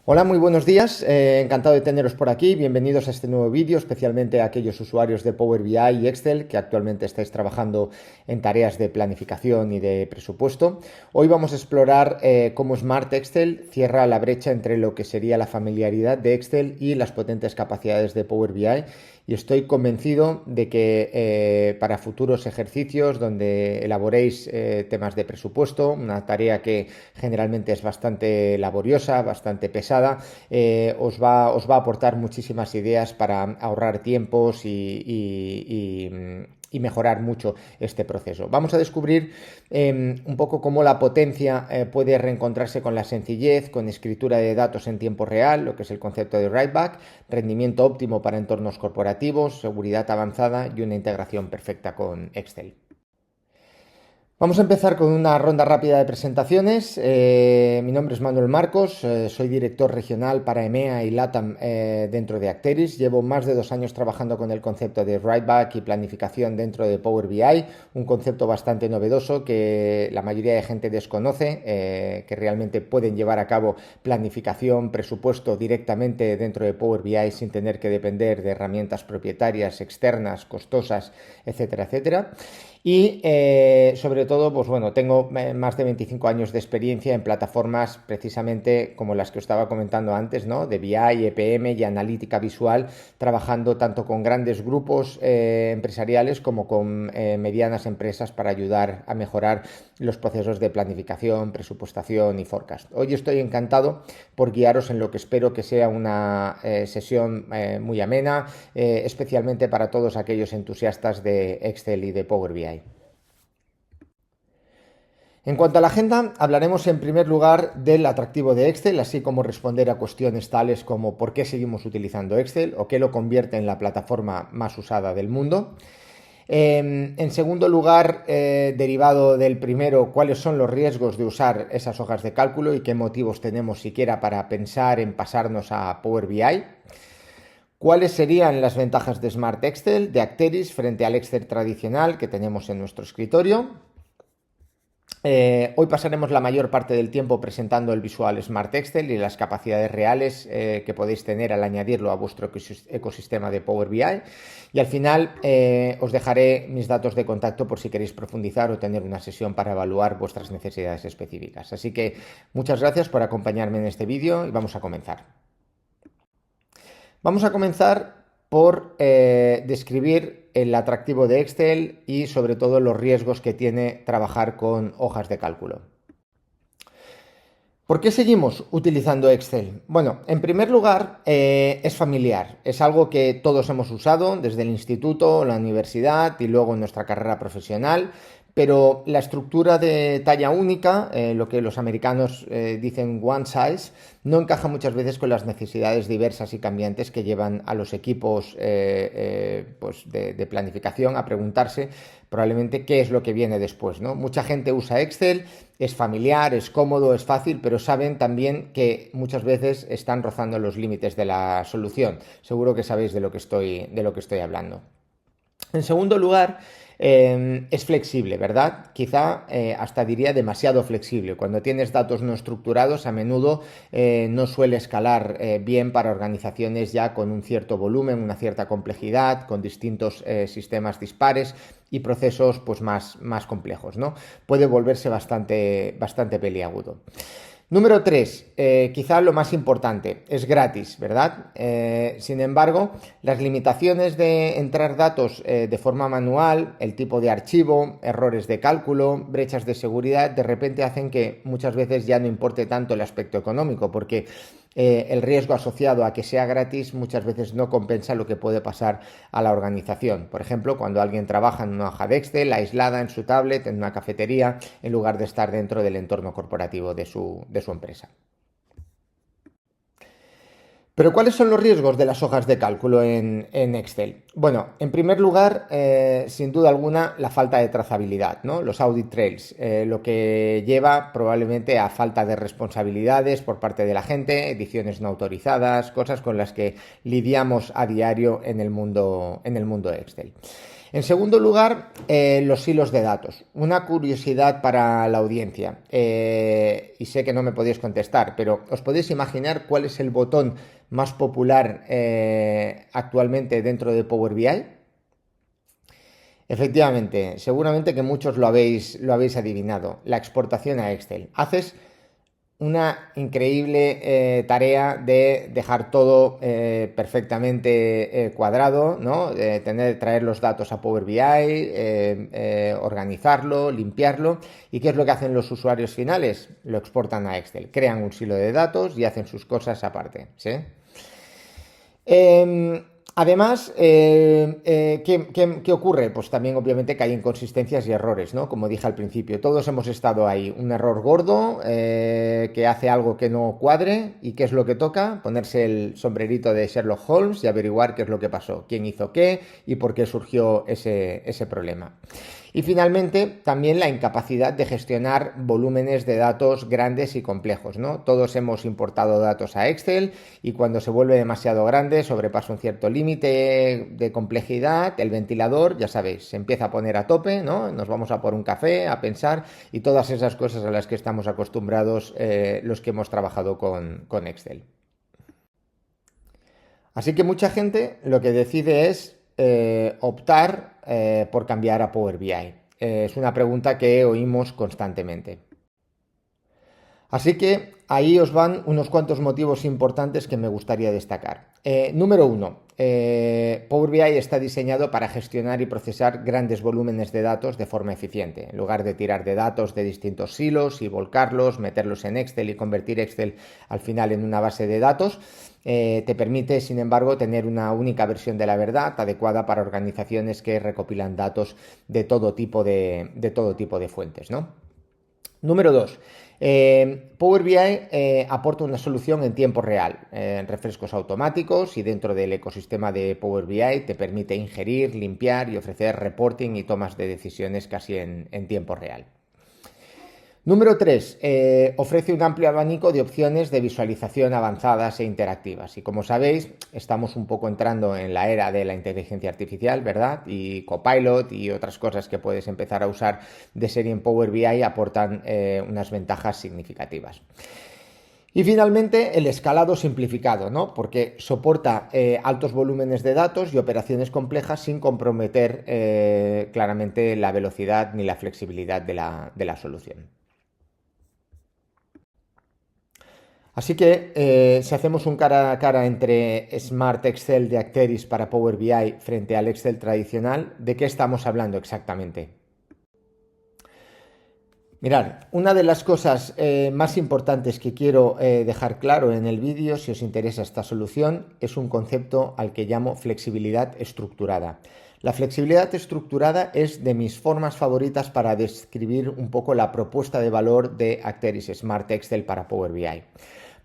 Hola, muy buenos días. Encantado de teneros por aquí. Bienvenidos a este nuevo vídeo, especialmente a aquellos usuarios de Power BI y Excel que actualmente estáis trabajando en tareas de planificación y de presupuesto. Hoy vamos a explorar cómo Smart Excel cierra la brecha entre lo que sería la familiaridad de Excel y las potentes capacidades de Power BI. Y estoy convencido de que para futuros ejercicios donde elaboréis temas de presupuesto, una tarea que generalmente es bastante laboriosa, bastante pesada, os va a aportar muchísimas ideas para ahorrar tiempos y mejorar mucho este proceso. Vamos a descubrir un poco cómo la potencia puede reencontrarse con la sencillez, con escritura de datos en tiempo real, lo que es el concepto de write back, rendimiento óptimo para entornos corporativos, seguridad avanzada y una integración perfecta con Excel. Vamos a empezar con una ronda rápida de presentaciones. Mi nombre es Manuel Marcos, soy director regional para EMEA y LATAM dentro de Acteris. Llevo más de 2 años trabajando con el concepto de write back y planificación dentro de Power BI, un concepto bastante novedoso que la mayoría de gente desconoce, que realmente pueden llevar a cabo planificación, presupuesto directamente dentro de Power BI sin tener que depender de herramientas propietarias, externas, costosas, etcétera, etcétera. Y sobre todo, pues bueno, tengo más de 25 años de experiencia en plataformas precisamente como las que os estaba comentando antes, ¿no? De BI, EPM y analítica visual, trabajando tanto con grandes grupos empresariales como con medianas empresas para ayudar a mejorar los procesos de planificación, presupuestación y forecast. Hoy estoy encantado por guiaros en lo que espero que sea una sesión muy amena, especialmente para todos aquellos entusiastas de Excel y de Power BI. En cuanto a la agenda, hablaremos en primer lugar del atractivo de Excel, así como responder a cuestiones tales como por qué seguimos utilizando Excel o qué lo convierte en la plataforma más usada del mundo. En segundo lugar, derivado del primero, cuáles son los riesgos de usar esas hojas de cálculo y qué motivos tenemos siquiera para pensar en pasarnos a Power BI. ¿Cuáles serían las ventajas de Smart Excel, de Acteris, frente al Excel tradicional que tenemos en nuestro escritorio? Hoy pasaremos la mayor parte del tiempo presentando el visual Smart Excel y las capacidades reales que podéis tener al añadirlo a vuestro ecosistema de Power BI. Y al final os dejaré mis datos de contacto por si queréis profundizar o tener una sesión para evaluar vuestras necesidades específicas. Así que muchas gracias por acompañarme en este vídeo y vamos a comenzar. Vamos a comenzar por describir el atractivo de Excel y sobre todo los riesgos que tiene trabajar con hojas de cálculo. ¿Por qué seguimos utilizando Excel? Bueno, en primer lugar, es familiar. Es algo que todos hemos usado desde el instituto, la universidad y luego en nuestra carrera profesional. Pero la estructura de talla única, lo que los americanos dicen one size, no encaja muchas veces con las necesidades diversas y cambiantes que llevan a los equipos pues de planificación a preguntarse probablemente qué es lo que viene después, ¿no? Mucha gente usa Excel, es familiar, es cómodo, es fácil, pero saben también que muchas veces están rozando los límites de la solución. Seguro que sabéis de lo que estoy hablando. En segundo lugar, es flexible, ¿verdad? Quizá hasta diría demasiado flexible. Cuando tienes datos no estructurados, a menudo no suele escalar bien para organizaciones ya con un cierto volumen, una cierta complejidad, con distintos sistemas dispares y procesos pues más complejos, ¿no? Puede volverse bastante peliagudo. Número 3, quizá lo más importante, es gratis, ¿verdad? Sin embargo, las limitaciones de entrar datos de forma manual, el tipo de archivo, errores de cálculo, brechas de seguridad, de repente hacen que muchas veces ya no importe tanto el aspecto económico, porque el riesgo asociado a que sea gratis muchas veces no compensa lo que puede pasar a la organización. Por ejemplo, cuando alguien trabaja en una hoja de Excel aislada en su tablet, en una cafetería, en lugar de estar dentro del entorno corporativo de su empresa. Pero ¿cuáles son los riesgos de las hojas de cálculo en Excel? Bueno, en primer lugar, sin duda alguna, la falta de trazabilidad, ¿no? Los audit trails, lo que lleva probablemente a falta de responsabilidades por parte de la gente, ediciones no autorizadas, cosas con las que lidiamos a diario en el mundo Excel. En segundo lugar, los hilos de datos. Una curiosidad para la audiencia, y sé que no me podéis contestar, pero ¿os podéis imaginar cuál es el botón más popular actualmente dentro de Power BI? Efectivamente, seguramente que muchos lo habéis adivinado, la exportación a Excel. Haces una increíble tarea de dejar todo perfectamente cuadrado, ¿no? Traer los datos a Power BI, organizarlo, limpiarlo. ¿Y qué es lo que hacen los usuarios finales? Lo exportan a Excel, crean un silo de datos y hacen sus cosas aparte, ¿sí? Además, ¿qué ocurre? Pues también obviamente que hay inconsistencias y errores, ¿no? Como dije al principio, todos hemos estado ahí. Un error gordo que hace algo que no cuadre. ¿Y qué es lo que toca? Ponerse el sombrerito de Sherlock Holmes y averiguar qué es lo que pasó, quién hizo qué y por qué surgió ese problema. Y finalmente, también la incapacidad de gestionar volúmenes de datos grandes y complejos, ¿no? Todos hemos importado datos a Excel y cuando se vuelve demasiado grande, sobrepasa un cierto límite de complejidad, el ventilador, ya sabéis, se empieza a poner a tope, ¿no? Nos vamos a por un café, a pensar y todas esas cosas a las que estamos acostumbrados los que hemos trabajado con Excel. Así que mucha gente lo que decide es optar por cambiar a Power BI. Es una pregunta que oímos constantemente. Así que ahí os van unos cuantos motivos importantes que me gustaría destacar. Número 1. Power BI está diseñado para gestionar y procesar grandes volúmenes de datos de forma eficiente. En lugar de tirar de datos de distintos silos y volcarlos, meterlos en Excel y convertir Excel al final en una base de datos, te permite, sin embargo, tener una única versión de la verdad adecuada para organizaciones que recopilan datos de todo tipo de fuentes, ¿no? Número 2. Power BI aporta una solución en tiempo real, refrescos automáticos y dentro del ecosistema de Power BI te permite ingerir, limpiar y ofrecer reporting y tomas de decisiones casi en tiempo real. Número 3. Ofrece un amplio abanico de opciones de visualización avanzadas e interactivas. Y como sabéis, estamos un poco entrando en la era de la inteligencia artificial, ¿verdad? Y Copilot y otras cosas que puedes empezar a usar de serie en Power BI aportan unas ventajas significativas. Y finalmente el escalado simplificado, ¿no? Porque soporta altos volúmenes de datos y operaciones complejas sin comprometer claramente la velocidad ni la flexibilidad de la solución. Así que si hacemos un cara a cara entre Smart Excel de Acteris para Power BI frente al Excel tradicional, ¿de qué estamos hablando exactamente? Mirad, una de las cosas más importantes que quiero dejar claro en el vídeo, si os interesa esta solución, es un concepto al que llamo flexibilidad estructurada. La flexibilidad estructurada es de mis formas favoritas para describir un poco la propuesta de valor de Acteris Smart Excel para Power BI,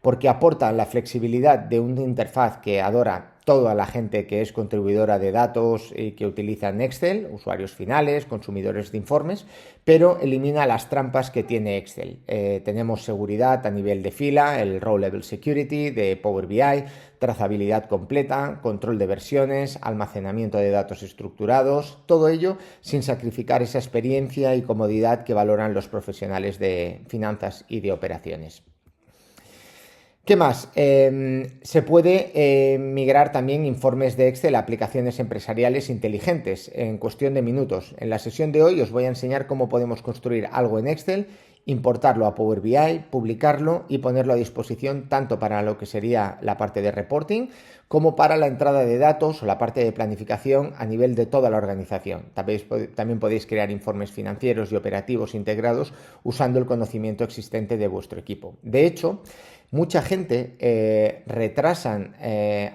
porque aporta la flexibilidad de una interfaz que adora toda la gente que es contribuidora de datos y que utilizan Excel, usuarios finales, consumidores de informes, pero elimina las trampas que tiene Excel. Tenemos seguridad a nivel de fila, el Row Level Security de Power BI, trazabilidad completa, control de versiones, almacenamiento de datos estructurados, todo ello sin sacrificar esa experiencia y comodidad que valoran los profesionales de finanzas y de operaciones. ¿Qué más? Se puede migrar también informes de Excel a aplicaciones empresariales inteligentes en cuestión de minutos. En la sesión de hoy os voy a enseñar cómo podemos construir algo en Excel, importarlo a Power BI, publicarlo y ponerlo a disposición tanto para lo que sería la parte de reporting como para la entrada de datos o la parte de planificación a nivel de toda la organización. También podéis crear informes financieros y operativos integrados usando el conocimiento existente de vuestro equipo. De hecho, mucha gente retrasan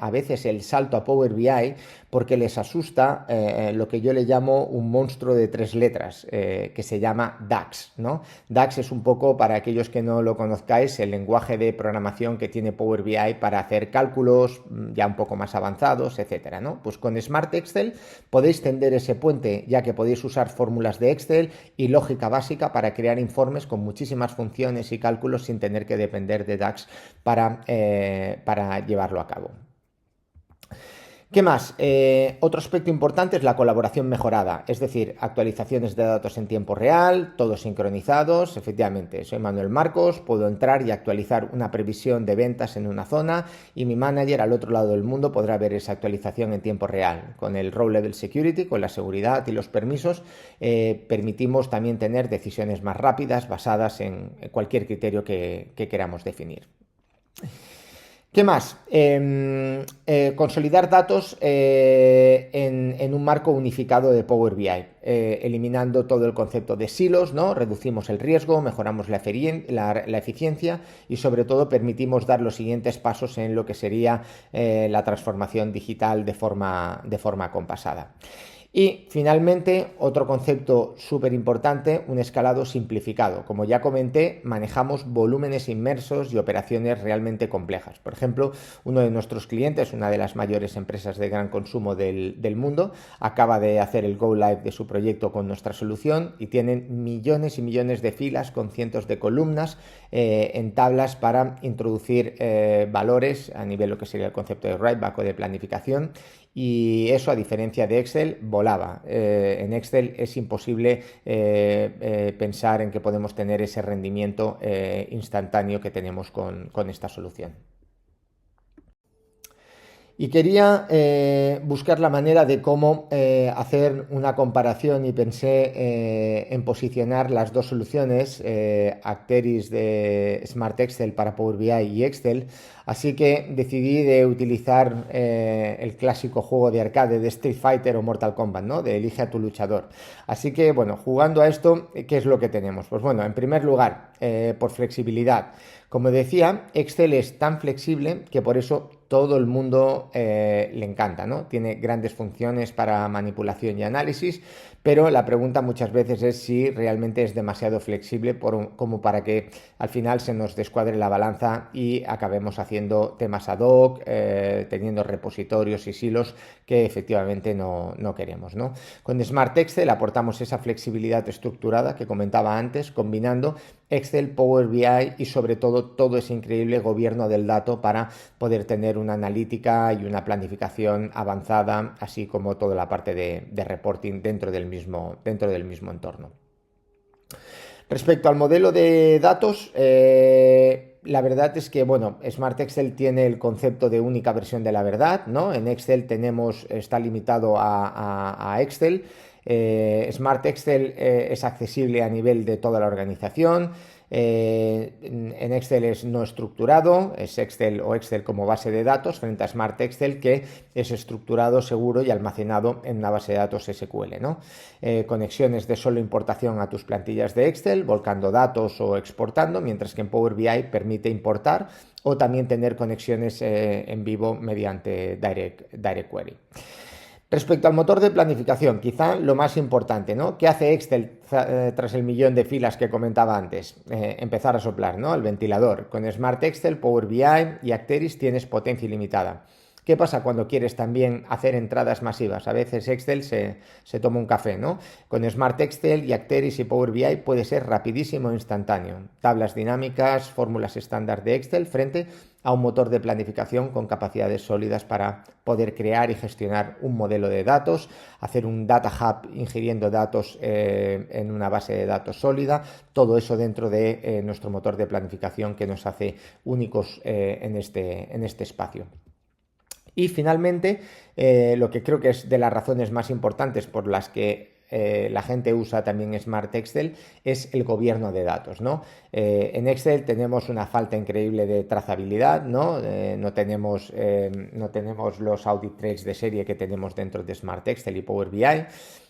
a veces el salto a Power BI porque les asusta lo que yo le llamo un monstruo de 3 letras que se llama DAX, ¿no? DAX es un poco, para aquellos que no lo conozcáis, el lenguaje de programación que tiene Power BI para hacer cálculos ya un poco más avanzados, etcétera, ¿no? Pues con Smart Excel podéis tender ese puente, ya que podéis usar fórmulas de Excel y lógica básica para crear informes con muchísimas funciones y cálculos sin tener que depender de DAX para llevarlo a cabo. ¿Qué más? Otro aspecto importante es la colaboración mejorada, es decir, actualizaciones de datos en tiempo real, todos sincronizados. Efectivamente, soy Manuel Marcos, puedo entrar y actualizar una previsión de ventas en una zona y mi manager al otro lado del mundo podrá ver esa actualización en tiempo real. Con el Row Level Security, con la seguridad y los permisos, permitimos también tener decisiones más rápidas basadas en cualquier criterio que queramos definir. ¿Qué más? Consolidar datos en un marco unificado de Power BI, eliminando todo el concepto de silos, ¿no? Reducimos el riesgo, mejoramos la eficiencia y sobre todo permitimos dar los siguientes pasos en lo que sería la transformación digital de forma compasada. Y finalmente, otro concepto súper importante, un escalado simplificado. Como ya comenté, manejamos volúmenes inmersos y operaciones realmente complejas. Por ejemplo, uno de nuestros clientes, una de las mayores empresas de gran consumo del mundo, acaba de hacer el Go Live de su proyecto con nuestra solución y tienen millones y millones de filas con cientos de columnas en tablas para introducir valores a nivel lo que sería el concepto de write back o de planificación. Y eso, a diferencia de Excel, volaba. En Excel es imposible pensar en que podemos tener ese rendimiento instantáneo que tenemos con esta solución. Y quería buscar la manera de cómo hacer una comparación y pensé en posicionar las dos soluciones, Acteris de Smart Excel para Power BI y Excel. Así que decidí de utilizar el clásico juego de arcade de Street Fighter o Mortal Kombat, ¿no? De elige a tu luchador. Así que, bueno, jugando a esto, ¿qué es lo que tenemos? Pues bueno, en primer lugar, por flexibilidad. Como decía, Excel es tan flexible que por eso todo el mundo le encanta, ¿no? Tiene grandes funciones para manipulación y análisis, pero la pregunta muchas veces es si realmente es demasiado flexible como para que al final se nos descuadre la balanza y acabemos haciendo temas ad hoc, teniendo repositorios y silos que efectivamente no queremos, ¿no? Con Smart Excel aportamos esa flexibilidad estructurada que comentaba antes, combinando Excel, Power BI y sobre todo ese increíble gobierno del dato para poder tener una analítica y una planificación avanzada, así como toda la parte de reporting dentro del mismo entorno. Respecto al modelo de datos, la verdad es que, bueno, Smart Excel tiene el concepto de única versión de la verdad, ¿no? En Excel está limitado a Excel. Smart Excel es accesible a nivel de toda la organización. En Excel es no estructurado, es Excel o Excel como base de datos, frente a Smart Excel, que es estructurado, seguro y almacenado en una base de datos SQL, ¿no? Conexiones de solo importación a tus plantillas de Excel, volcando datos o exportando, mientras que en Power BI permite importar o también tener conexiones en vivo mediante Direct Query. Respecto al motor de planificación, quizá lo más importante, ¿no? ¿Qué hace Excel tras el millón de filas que comentaba antes? Empezar a soplar, ¿no? El ventilador. Con Smart Excel, Power BI y Acteris tienes potencia ilimitada. ¿Qué pasa cuando quieres también hacer entradas masivas? A veces Excel se toma un café, ¿no? Con Smart Excel y Acteris y Power BI puede ser rapidísimo e instantáneo. Tablas dinámicas, fórmulas estándar de Excel frente a un motor de planificación con capacidades sólidas para poder crear y gestionar un modelo de datos, hacer un data hub ingiriendo datos en una base de datos sólida, todo eso dentro de nuestro motor de planificación que nos hace únicos en este espacio. Y finalmente, lo que creo que es de las razones más importantes por las que la gente usa también Smart Excel es el gobierno de datos, ¿no? En Excel tenemos una falta increíble de trazabilidad, ¿no? No tenemos los audit trails de serie que tenemos dentro de Smart Excel y Power BI.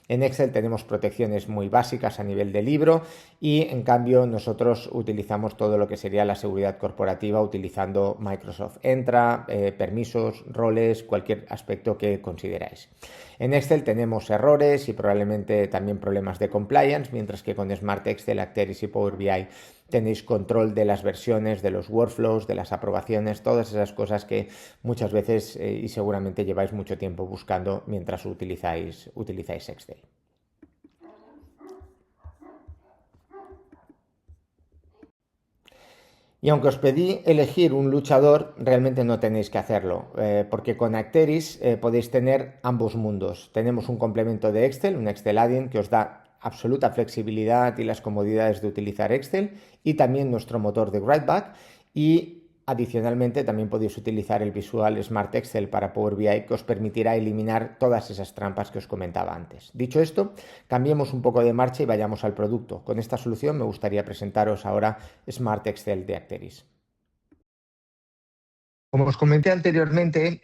En Excel tenemos protecciones muy básicas a nivel de libro y en cambio nosotros utilizamos todo lo que sería la seguridad corporativa utilizando Microsoft Entra, permisos, roles, cualquier aspecto que consideráis. En Excel tenemos errores y probablemente también problemas de compliance, mientras que con Smart Excel, Acteris y Power BI tenéis control de las versiones, de los workflows, de las aprobaciones, todas esas cosas que muchas veces y seguramente lleváis mucho tiempo buscando mientras utilizáis Excel. Y aunque os pedí elegir un luchador, realmente no tenéis que hacerlo, porque con Acteris podéis tener ambos mundos. Tenemos un complemento de Excel, un Excel Add-in que os da absoluta flexibilidad y las comodidades de utilizar Excel, y también nuestro motor de Writeback, y adicionalmente también podéis utilizar el Visual Smart Excel para Power BI, que os permitirá eliminar todas esas trampas que os comentaba antes. Dicho esto, cambiemos un poco de marcha y vayamos al producto. Con esta solución me gustaría presentaros ahora Smart Excel de Acteris. Como os comenté anteriormente,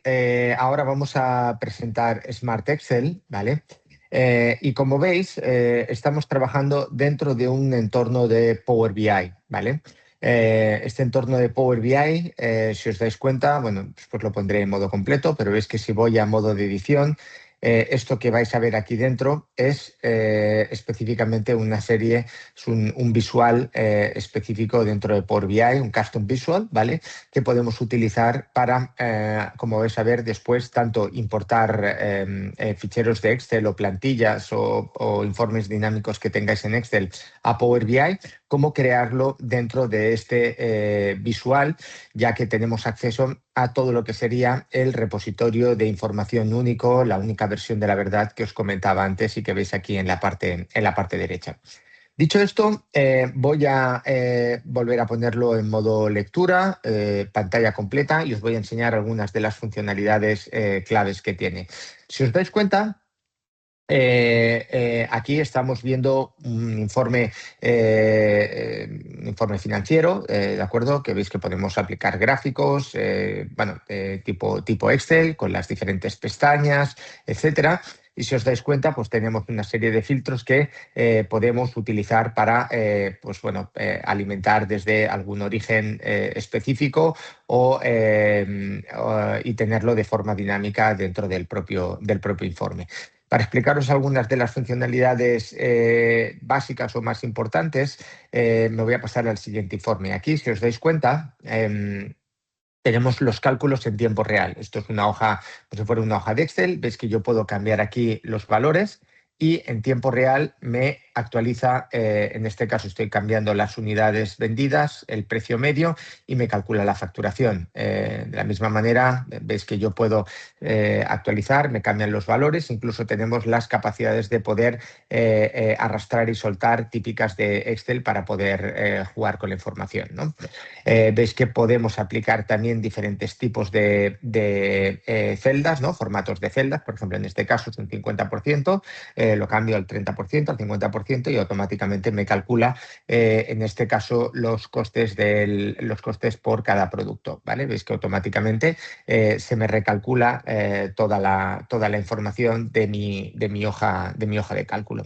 ahora vamos a presentar Smart Excel, ¿vale? Y como veis, estamos trabajando dentro de un entorno de Power BI, ¿vale? Este entorno de Power BI, si os dais cuenta, bueno, pues lo pondré en modo completo, pero veis que si voy a modo de edición, esto que vais a ver aquí dentro es específicamente una serie, es un visual específico dentro de Power BI, un custom visual, ¿vale? Que podemos utilizar para, como vais a ver después, tanto importar ficheros de Excel o plantillas o informes dinámicos que tengáis en Excel a Power BI, como crearlo dentro de este visual, ya que tenemos acceso a todo lo que sería el repositorio de información único, la única versión de la verdad que os comentaba antes y que veis aquí en la parte derecha. Dicho esto, voy a volver a ponerlo en modo lectura, pantalla completa, y os voy a enseñar algunas de las funcionalidades claves que tiene. Si os dais cuenta, aquí estamos viendo un informe financiero, ¿de acuerdo? Que veis que podemos aplicar gráficos, bueno, tipo Excel, con las diferentes pestañas, etcétera. Y si os dais cuenta, pues tenemos una serie de filtros que podemos utilizar para pues bueno, alimentar desde algún origen específico y tenerlo de forma dinámica dentro del propio informe. Para explicaros algunas de las funcionalidades básicas o más importantes, me voy a pasar al siguiente informe. Aquí, si os dais cuenta, tenemos los cálculos en tiempo real. Esto es una hoja, como si fuera una hoja de Excel. Veis que yo puedo cambiar aquí los valores y en tiempo real me actualiza, en este caso estoy cambiando las unidades vendidas, el precio medio, y me calcula la facturación. De la misma manera, veis que yo puedo actualizar, me cambian los valores, incluso tenemos las capacidades de poder arrastrar y soltar típicas de Excel para poder jugar con la información, ¿no? Veis que podemos aplicar también diferentes tipos de celdas, ¿no? Formatos de celdas. Por ejemplo, en este caso es un 50%, lo cambio al 30%, al 50%, y automáticamente me calcula, en este caso, los costes por cada producto, ¿vale? Veis que automáticamente se me recalcula toda la información de mi hoja de cálculo.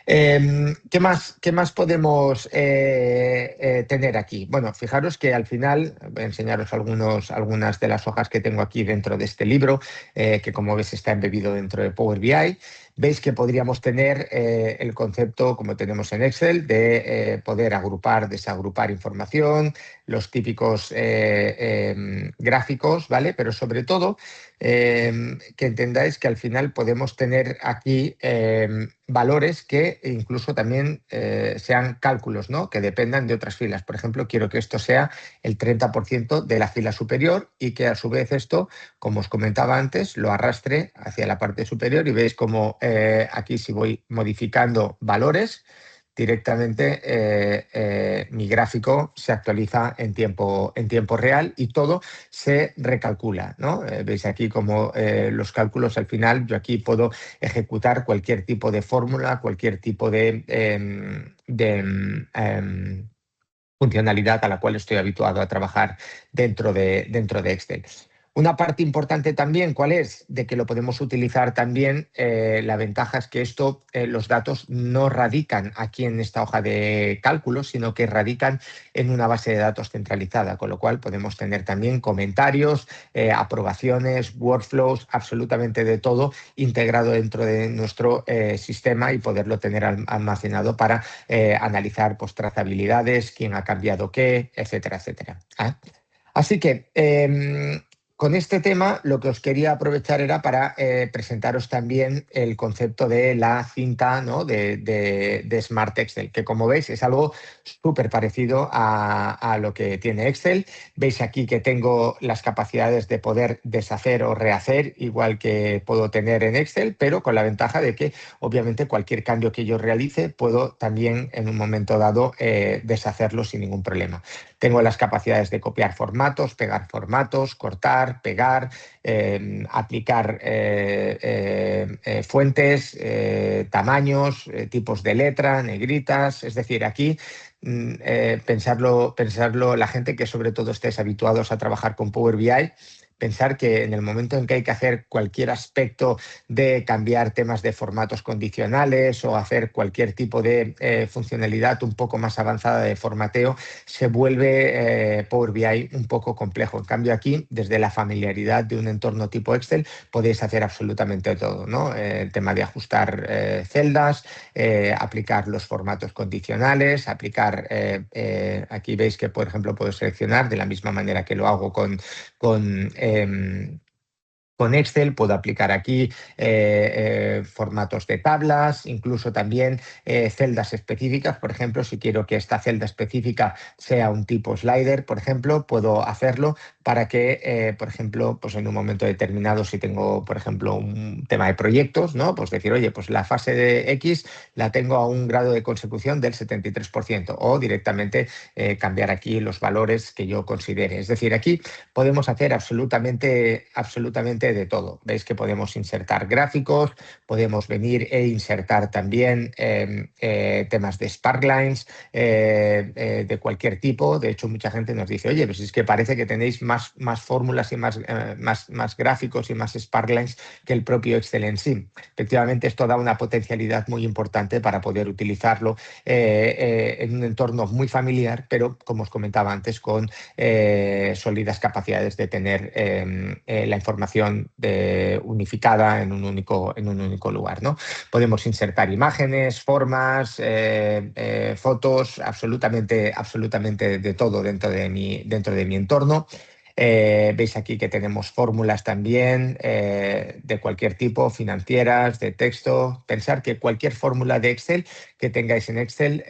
¿Qué más podemos tener aquí? Bueno, fijaros que al final, voy a enseñaros algunas de las hojas que tengo aquí dentro de este libro, que como ves está embebido dentro de Power BI. Veis que podríamos tener el concepto, como tenemos en Excel, de poder agrupar, desagrupar información, los típicos gráficos, ¿vale? Pero sobre todo, que entendáis que al final podemos tener aquí valores que incluso también sean cálculos, ¿no? Que dependan de otras filas. Por ejemplo, quiero que esto sea el 30% de la fila superior y que a su vez esto, como os comentaba antes, lo arrastre hacia la parte superior, y veis como aquí, si voy modificando valores, directamente mi gráfico se actualiza en tiempo real y todo se recalcula, ¿no? Veis aquí como los cálculos, al final yo aquí puedo ejecutar cualquier tipo de fórmula, cualquier tipo de funcionalidad a la cual estoy habituado a trabajar dentro de Excel. Una parte importante también, ¿cuál es? De que lo podemos utilizar también, la ventaja es que los datos no radican aquí en esta hoja de cálculos, sino que radican en una base de datos centralizada, con lo cual podemos tener también comentarios, aprobaciones, workflows, absolutamente de todo integrado dentro de nuestro sistema, y poderlo tener almacenado para analizar pues, trazabilidades, quién ha cambiado qué, etcétera, etcétera. Así que con este tema lo que os quería aprovechar era para presentaros también el concepto de la cinta, ¿no? de Smart Excel, que como veis es algo súper parecido a lo que tiene Excel. Veis aquí que tengo las capacidades de poder deshacer o rehacer, igual que puedo tener en Excel, pero con la ventaja de que obviamente cualquier cambio que yo realice puedo también en un momento dado deshacerlo sin ningún problema. Tengo las capacidades de copiar formatos, pegar formatos, cortar, pegar, aplicar fuentes, tamaños, tipos de letra, negritas. Es decir, aquí pensarlo la gente que sobre todo estéis habituados a trabajar con Power BI, pensar que en el momento en que hay que hacer cualquier aspecto de cambiar temas de formatos condicionales o hacer cualquier tipo de funcionalidad un poco más avanzada de formateo, se vuelve Power BI un poco complejo. En cambio aquí, desde la familiaridad de un entorno tipo Excel, podéis hacer absolutamente todo, ¿no? El tema de ajustar celdas, aplicar los formatos condicionales, aplicar, aquí veis que, por ejemplo, puedo seleccionar de la misma manera que lo hago con con Excel, puedo aplicar aquí formatos de tablas, incluso también celdas específicas. Por ejemplo, si quiero que esta celda específica sea un tipo slider, por ejemplo, puedo hacerlo para que, por ejemplo, pues en un momento determinado, si tengo, por ejemplo, un tema de proyectos, ¿no? Pues decir, oye, pues la fase de X la tengo a un grado de consecución del 73% o directamente cambiar aquí los valores que yo considere. Es decir, aquí podemos hacer absolutamente de todo. Veis que podemos insertar gráficos, podemos venir e insertar también temas de sparklines de cualquier tipo. De hecho, mucha gente nos dice, oye, pues es que parece que tenéis más fórmulas y más gráficos y más sparklines que el propio Excel en sí. Efectivamente, esto da una potencialidad muy importante para poder utilizarlo en un entorno muy familiar, pero como os comentaba antes, con sólidas capacidades de tener la información unificada en un único lugar, ¿no? Podemos insertar imágenes, formas, fotos, absolutamente de todo dentro de mi entorno. Veis aquí que tenemos fórmulas también de cualquier tipo, financieras, de texto. Pensar que cualquier fórmula de Excel que tengáis en Excel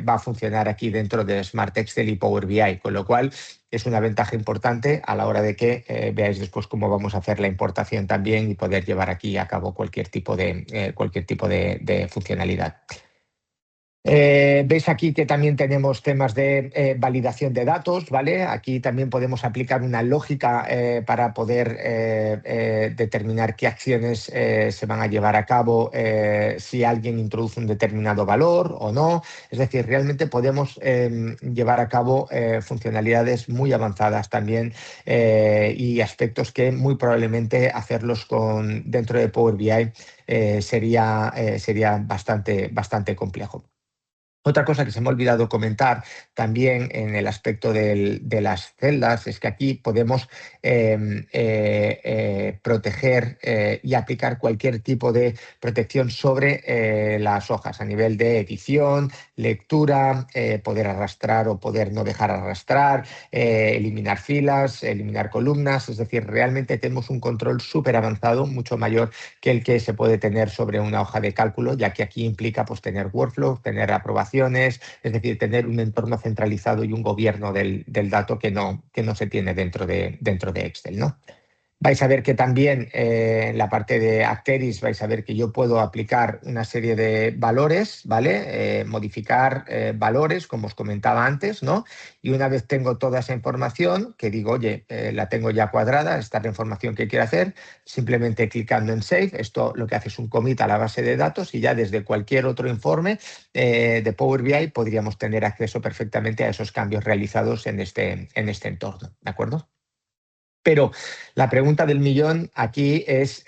va a funcionar aquí dentro de Smart Excel y Power BI, con lo cual es una ventaja importante a la hora de que veáis después cómo vamos a hacer la importación también y poder llevar aquí a cabo cualquier tipo de funcionalidad. Veis aquí que también tenemos temas de validación de datos, ¿vale? Aquí también podemos aplicar una lógica para poder determinar qué acciones se van a llevar a cabo si alguien introduce un determinado valor o no. Es decir, realmente podemos llevar a cabo funcionalidades muy avanzadas también y aspectos que muy probablemente hacerlos dentro de Power BI sería bastante complejo. Otra cosa que se me ha olvidado comentar también en el aspecto de las celdas es que aquí podemos proteger y aplicar cualquier tipo de protección sobre las hojas a nivel de edición, lectura, poder arrastrar o poder no dejar arrastrar, eliminar filas, eliminar columnas. Es decir, realmente tenemos un control súper avanzado, mucho mayor que el que se puede tener sobre una hoja de cálculo, ya que aquí implica pues, tener workflow, tener aprobaciones, es decir, tener un entorno centralizado y un gobierno del dato que no se tiene dentro de Excel, ¿no? Vais a ver que también en la parte de Acteris vais a ver que yo puedo aplicar una serie de valores, ¿vale? Modificar valores, como os comentaba antes, ¿no? Y una vez tengo toda esa información, que digo, oye, la tengo ya cuadrada, esta es la información que quiero hacer, simplemente clicando en Save, esto lo que hace es un commit a la base de datos y ya desde cualquier otro informe de Power BI podríamos tener acceso perfectamente a esos cambios realizados en este entorno, ¿de acuerdo? Pero la pregunta del millón aquí es,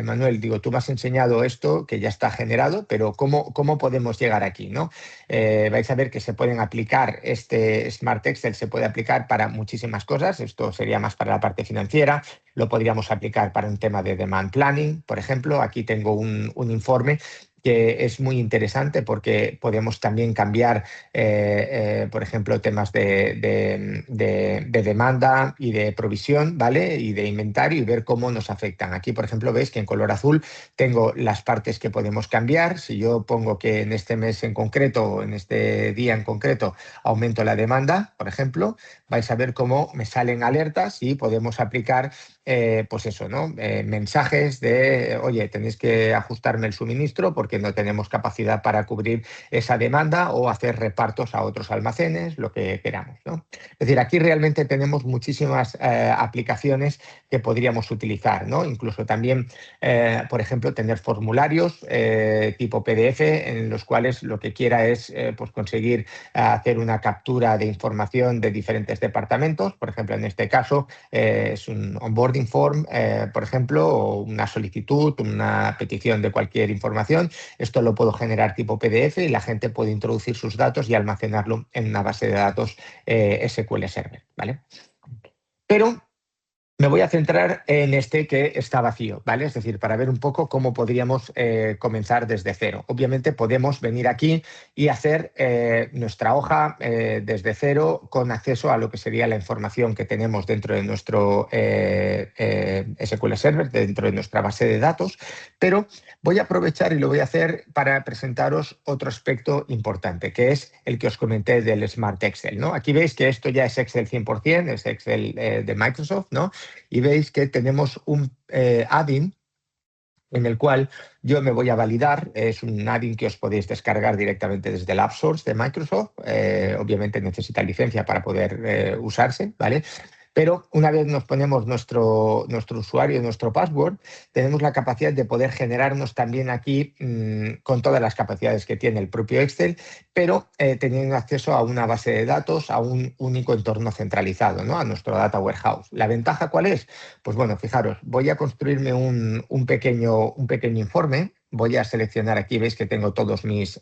Manuel, digo, tú me has enseñado esto que ya está generado, pero ¿cómo podemos llegar aquí, ¿no? Vais a ver que se pueden aplicar, este Smart Excel se puede aplicar para muchísimas cosas, esto sería más para la parte financiera, lo podríamos aplicar para un tema de demand planning, por ejemplo, aquí tengo un informe que es muy interesante porque podemos también cambiar, por ejemplo, temas de demanda y de provisión, ¿vale? Y de inventario y ver cómo nos afectan. Aquí, por ejemplo, veis que en color azul tengo las partes que podemos cambiar. Si yo pongo que en este mes en concreto o en este día en concreto aumento la demanda, por ejemplo, vais a ver cómo me salen alertas y podemos aplicar pues eso, ¿no? Mensajes de, oye, tenéis que ajustarme el suministro porque no tenemos capacidad para cubrir esa demanda o hacer repartos a otros almacenes, lo que queramos, ¿no? Es decir, aquí realmente tenemos muchísimas aplicaciones que podríamos utilizar, ¿no? Incluso también, por ejemplo, tener formularios tipo PDF en los cuales lo que quiera es pues conseguir hacer una captura de información de diferentes departamentos. Por ejemplo, en este caso es un onboarding form, por ejemplo, o una solicitud, una petición de cualquier información. Esto lo puedo generar tipo PDF y la gente puede introducir sus datos y almacenarlo en una base de datos SQL Server, ¿vale? Pero me voy a centrar en este que está vacío, ¿vale? Es decir, para ver un poco cómo podríamos comenzar desde cero. Obviamente podemos venir aquí y hacer nuestra hoja desde cero con acceso a lo que sería la información que tenemos dentro de nuestro SQL Server, dentro de nuestra base de datos, pero voy a aprovechar y lo voy a hacer para presentaros otro aspecto importante, que es el que os comenté del Smart Excel, ¿no? Aquí veis que esto ya es Excel 100%, es Excel de Microsoft, ¿no? Y veis que tenemos un add-in en el cual yo me voy a validar. Es un add-in que os podéis descargar directamente desde el App Source de Microsoft. Obviamente necesita licencia para poder usarse, ¿vale? Pero una vez nos ponemos nuestro usuario y nuestro password, tenemos la capacidad de poder generarnos también aquí con todas las capacidades que tiene el propio Excel, pero teniendo acceso a una base de datos, a un único entorno centralizado, ¿no? A nuestro Data Warehouse. ¿La ventaja cuál es? Pues bueno, fijaros, voy a construirme un pequeño informe. Voy a seleccionar aquí, veis que tengo todos mis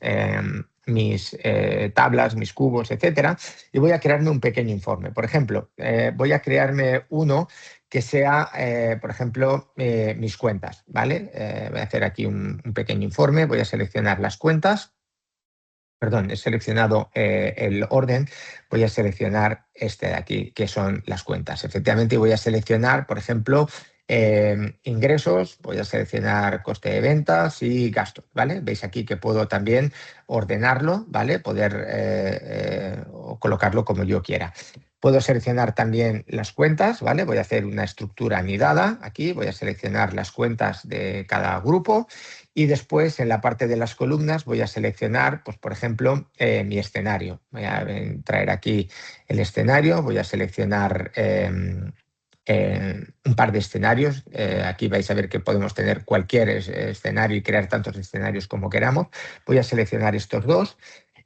tablas, mis cubos, etcétera, y voy a crearme un pequeño informe. Por ejemplo, voy a crearme uno que sea, por ejemplo, mis cuentas, ¿vale? Voy a hacer aquí un pequeño informe, voy a seleccionar las cuentas. Perdón, he seleccionado el orden, voy a seleccionar este de aquí, que son las cuentas. Efectivamente, voy a seleccionar, por ejemplo, ingresos, voy a seleccionar coste de ventas y gastos, ¿vale? Veis aquí que puedo también ordenarlo, ¿vale? Poder o colocarlo como yo quiera. Puedo seleccionar también las cuentas, ¿vale? Voy a hacer una estructura anidada aquí, voy a seleccionar las cuentas de cada grupo. Y después, en la parte de las columnas, voy a seleccionar, pues, por ejemplo, mi escenario. Voy a traer aquí el escenario, voy a seleccionar un par de escenarios. Aquí vais a ver que podemos tener cualquier escenario y crear tantos escenarios como queramos. Voy a seleccionar estos dos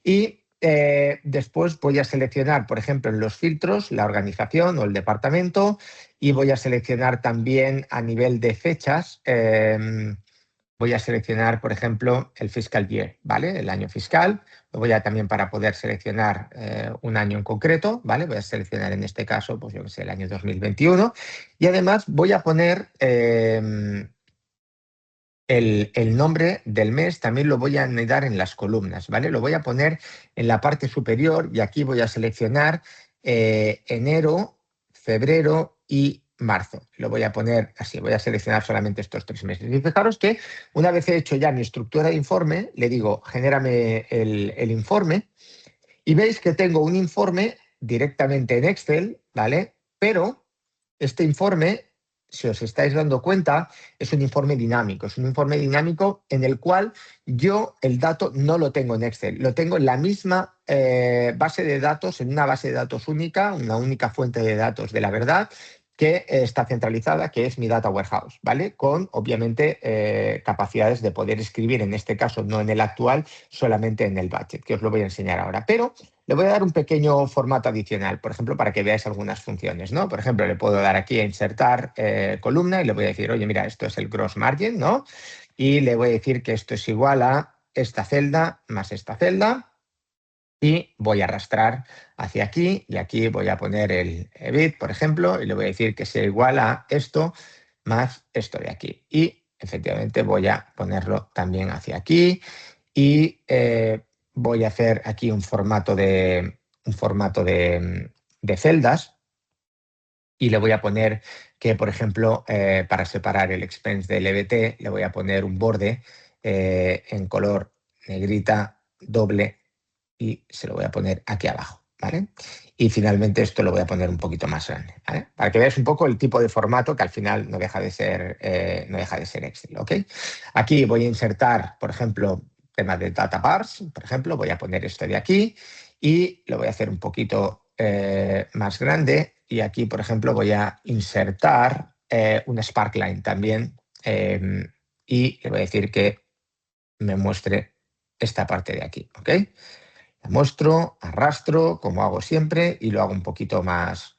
y después voy a seleccionar, por ejemplo, en los filtros, la organización o el departamento, y voy a seleccionar también a nivel de fechas. Voy a seleccionar, por ejemplo, el fiscal year, ¿vale? El año fiscal. Lo voy a también para poder seleccionar un año en concreto, ¿vale? Voy a seleccionar en este caso, pues yo que sé, el año 2021. Y además voy a poner el nombre del mes, también lo voy a anidar en las columnas, ¿vale? Lo voy a poner en la parte superior y aquí voy a seleccionar enero, febrero y marzo. Lo voy a poner así, voy a seleccionar solamente estos 3 meses. Y fijaros que una vez he hecho ya mi estructura de informe, le digo, genérame el informe y veis que tengo un informe directamente en Excel, ¿vale? Pero este informe, si os estáis dando cuenta, es un informe dinámico. Es un informe dinámico en el cual yo el dato no lo tengo en Excel, lo tengo en la misma base de datos, en una base de datos única, una única fuente de datos de la verdad, que está centralizada, que es mi Data Warehouse, ¿vale? Con, obviamente, capacidades de poder escribir, en este caso no en el actual, solamente en el budget, que os lo voy a enseñar ahora. Pero le voy a dar un pequeño formato adicional, por ejemplo, para que veáis algunas funciones, ¿no? Por ejemplo, le puedo dar aquí a insertar columna y le voy a decir, oye, mira, esto es el gross margin, ¿no? Y le voy a decir que esto es igual a esta celda más esta celda. Y voy a arrastrar hacia aquí y aquí voy a poner el EBIT, por ejemplo, y le voy a decir que sea igual a esto más esto de aquí. Y efectivamente voy a ponerlo también hacia aquí y voy a hacer aquí un formato de celdas y le voy a poner que, por ejemplo, para separar el expense del EBT, le voy a poner un borde en color negrita doble y se lo voy a poner aquí abajo, ¿vale? Y finalmente esto lo voy a poner un poquito más grande, ¿vale? Para que veáis un poco el tipo de formato que al final no deja de ser Excel, ¿ok? Aquí voy a insertar, por ejemplo, temas de data bars, por ejemplo, voy a poner esto de aquí y lo voy a hacer un poquito más grande y aquí, por ejemplo, voy a insertar un Sparkline también y le voy a decir que me muestre esta parte de aquí, ¿ok? La muestro, arrastro, como hago siempre, y lo hago un poquito más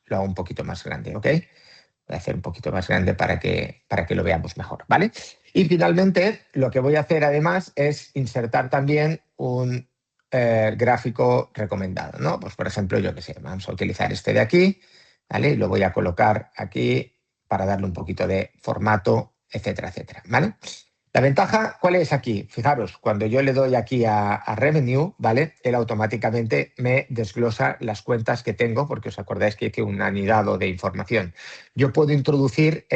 grande, ¿ok? Voy a hacer un poquito más grande para que lo veamos mejor, ¿vale? Y finalmente, lo que voy a hacer además es insertar también un gráfico recomendado, ¿no? Pues por ejemplo, yo qué sé, vamos a utilizar este de aquí, ¿vale? Y lo voy a colocar aquí para darle un poquito de formato, etcétera, etcétera, ¿vale? La ventaja, ¿cuál es aquí? Fijaros, cuando yo le doy aquí a Revenue, ¿vale? Él automáticamente me desglosa las cuentas que tengo, porque os acordáis que hay un anidado de información. Yo puedo introducir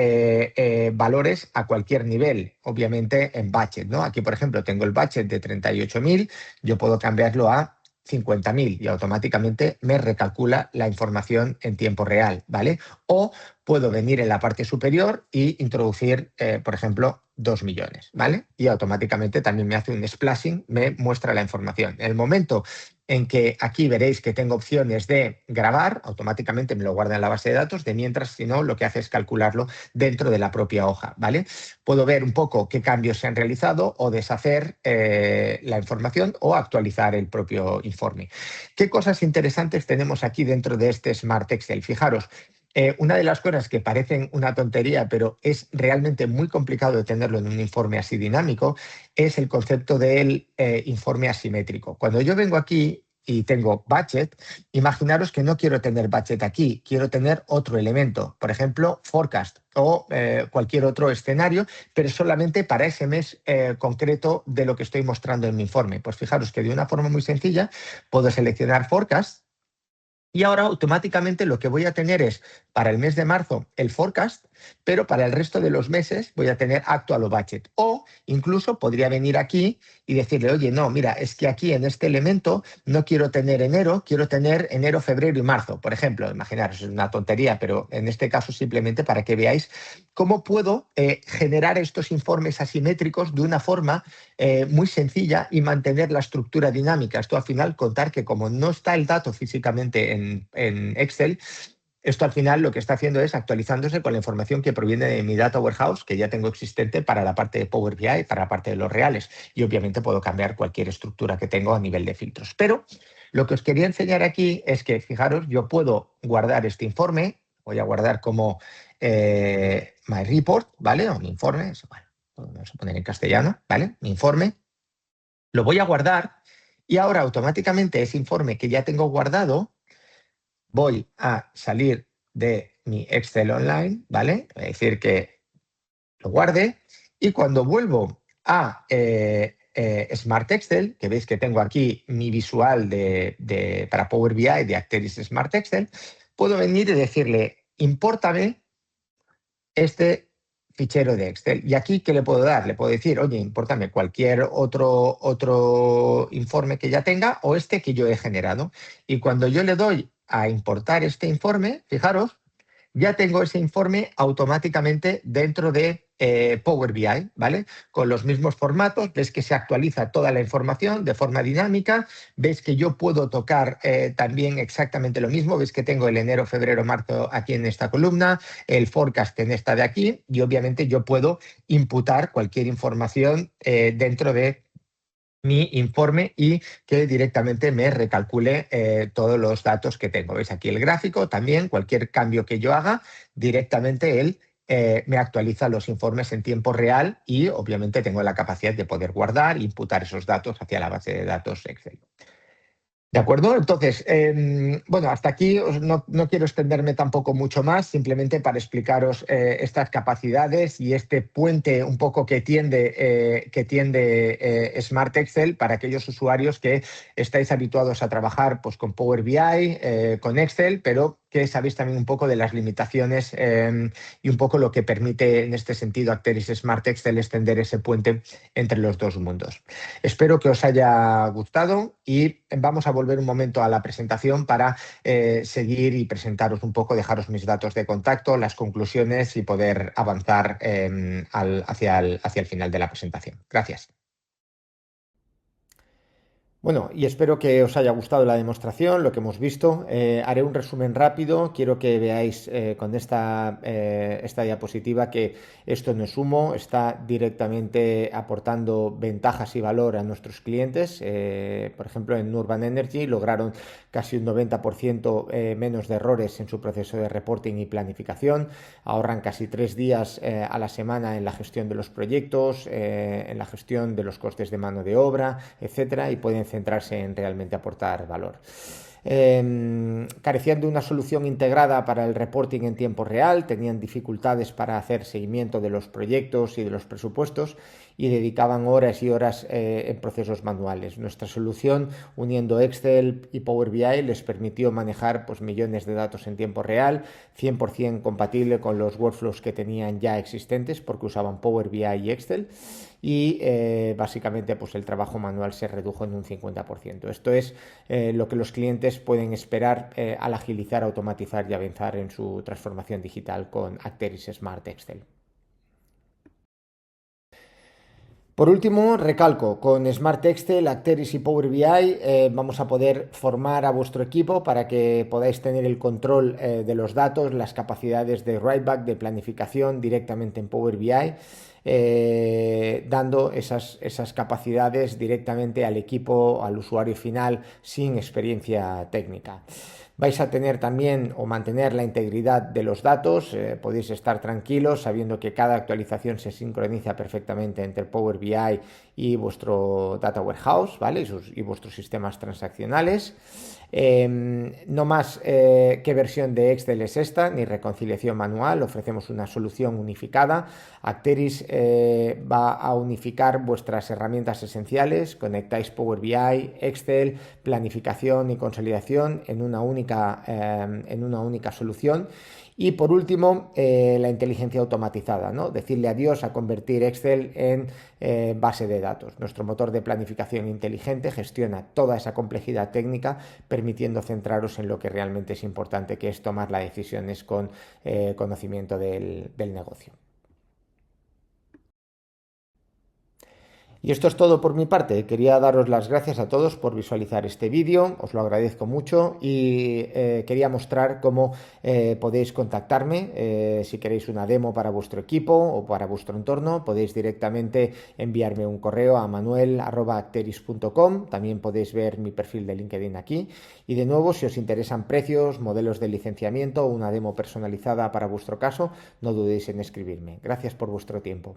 valores a cualquier nivel, obviamente en budget, ¿no? Aquí, por ejemplo, tengo el budget de 38.000, yo puedo cambiarlo a 50.000 y automáticamente me recalcula la información en tiempo real, ¿vale? O puedo venir en la parte superior y introducir, por ejemplo, 2 millones, ¿vale? Y automáticamente también me hace un splashing, me muestra la información. En el momento en que aquí veréis que tengo opciones de grabar, automáticamente me lo guarda en la base de datos, de mientras, si no, lo que hace es calcularlo dentro de la propia hoja, ¿vale? Puedo ver un poco qué cambios se han realizado o deshacer la información o actualizar el propio informe. ¿Qué cosas interesantes tenemos aquí dentro de este Smart Excel? Fijaros, una de las cosas que parecen una tontería, pero es realmente muy complicado de tenerlo en un informe así dinámico, es el concepto del informe asimétrico. Cuando yo vengo aquí y tengo budget, imaginaros que no quiero tener budget aquí, quiero tener otro elemento, por ejemplo, forecast o cualquier otro escenario, pero solamente para ese mes concreto de lo que estoy mostrando en mi informe. Pues fijaros que de una forma muy sencilla puedo seleccionar forecast. Y ahora automáticamente lo que voy a tener es para el mes de marzo el forecast, pero para el resto de los meses voy a tener actual o budget. O incluso podría venir aquí y decirle, oye, no, mira, es que aquí en este elemento no quiero tener enero, quiero tener enero, febrero y marzo. Por ejemplo, imaginaros, es una tontería, pero en este caso simplemente para que veáis cómo puedo generar estos informes asimétricos de una forma muy sencilla y mantener la estructura dinámica. Esto al final contar que como no está el dato físicamente en Excel, esto al final lo que está haciendo es actualizándose con la información que proviene de mi data warehouse, que ya tengo existente para la parte de Power BI, para la parte de los reales. Y obviamente puedo cambiar cualquier estructura que tengo a nivel de filtros. Pero lo que os quería enseñar aquí es que, fijaros, yo puedo guardar este informe, voy a guardar como My Report, ¿vale? O mi informe, bueno, vamos a poner en castellano, ¿vale? Mi informe. Lo voy a guardar y ahora automáticamente ese informe que ya tengo guardado, voy a salir de mi Excel online, ¿vale? Voy a decir que lo guarde y cuando vuelvo a Smart Excel, que veis que tengo aquí mi visual para Power BI de Acteris Smart Excel, puedo venir y decirle, impórtame este fichero de Excel. Y aquí, ¿qué le puedo dar? Le puedo decir, oye, impórtame cualquier otro informe que ya tenga o este que yo he generado. Y cuando yo le doy a importar este informe, fijaros, ya tengo ese informe automáticamente dentro de Power BI, ¿vale? Con los mismos formatos, ves que se actualiza toda la información de forma dinámica, ves que yo puedo tocar también exactamente lo mismo, ves que tengo el enero, febrero, marzo aquí en esta columna, el forecast en esta de aquí y obviamente yo puedo imputar cualquier información dentro de mi informe y que directamente me recalcule todos los datos que tengo. ¿Veis aquí el gráfico? También cualquier cambio que yo haga, directamente él me actualiza los informes en tiempo real y obviamente tengo la capacidad de poder guardar e imputar esos datos hacia la base de datos Excel. De acuerdo, entonces, bueno, hasta aquí no quiero extenderme tampoco mucho más, simplemente para explicaros estas capacidades y este puente un poco que tiende Smart Excel para aquellos usuarios que estáis habituados a trabajar pues, con Power BI, con Excel, pero que sabéis también un poco de las limitaciones y un poco lo que permite en este sentido Acteris Smart Excel extender ese puente entre los dos mundos. Espero que os haya gustado y vamos a volver un momento a la presentación para seguir y presentaros un poco, dejaros mis datos de contacto, las conclusiones y poder avanzar hacia el final de la presentación. Gracias. Bueno, y espero que os haya gustado la demostración, lo que hemos visto. Haré un resumen rápido. Quiero que veáis con esta diapositiva que esto no es humo, está directamente aportando ventajas y valor a nuestros clientes. Por ejemplo, en Urban Energy lograron casi un 90% menos de errores en su proceso de reporting y planificación. Ahorran casi 3 días a la semana en la gestión de los proyectos, en la gestión de los costes de mano de obra, etcétera, y pueden centrarse en realmente aportar valor. Carecían de una solución integrada para el reporting en tiempo real, tenían dificultades para hacer seguimiento de los proyectos y de los presupuestos y dedicaban horas y horas en procesos manuales. Nuestra solución, uniendo Excel y Power BI, les permitió manejar pues, millones de datos en tiempo real, 100% compatible con los workflows que tenían ya existentes porque usaban Power BI y Excel, y básicamente pues el trabajo manual se redujo en un 50%. Esto es lo que los clientes pueden esperar al agilizar, automatizar y avanzar en su transformación digital con Acteris Smart Excel. Por último, recalco, con Smart Excel, Acteris y Power BI vamos a poder formar a vuestro equipo para que podáis tener el control de los datos, las capacidades de writeback, de planificación directamente en Power BI, dando esas capacidades directamente al equipo, al usuario final, sin experiencia técnica. Vais a tener también o mantener la integridad de los datos, podéis estar tranquilos sabiendo que cada actualización se sincroniza perfectamente entre Power BI y vuestro Data Warehouse, ¿vale? Y vuestros sistemas transaccionales. No más qué versión de Excel es esta, ni reconciliación manual, ofrecemos una solución unificada. Acteris va a unificar vuestras herramientas esenciales, conectáis Power BI, Excel, planificación y consolidación en una única solución. Y por último, la inteligencia automatizada, ¿no? Decirle adiós a convertir Excel en base de datos. Nuestro motor de planificación inteligente gestiona toda esa complejidad técnica, permitiendo centraros en lo que realmente es importante, que es tomar las decisiones con conocimiento del negocio. Y esto es todo por mi parte. Quería daros las gracias a todos por visualizar este vídeo, os lo agradezco mucho y quería mostrar cómo podéis contactarme si queréis una demo para vuestro equipo o para vuestro entorno. Podéis directamente enviarme un correo a manuel@acteris.com, también podéis ver mi perfil de LinkedIn aquí y de nuevo, si os interesan precios, modelos de licenciamiento o una demo personalizada para vuestro caso, no dudéis en escribirme. Gracias por vuestro tiempo.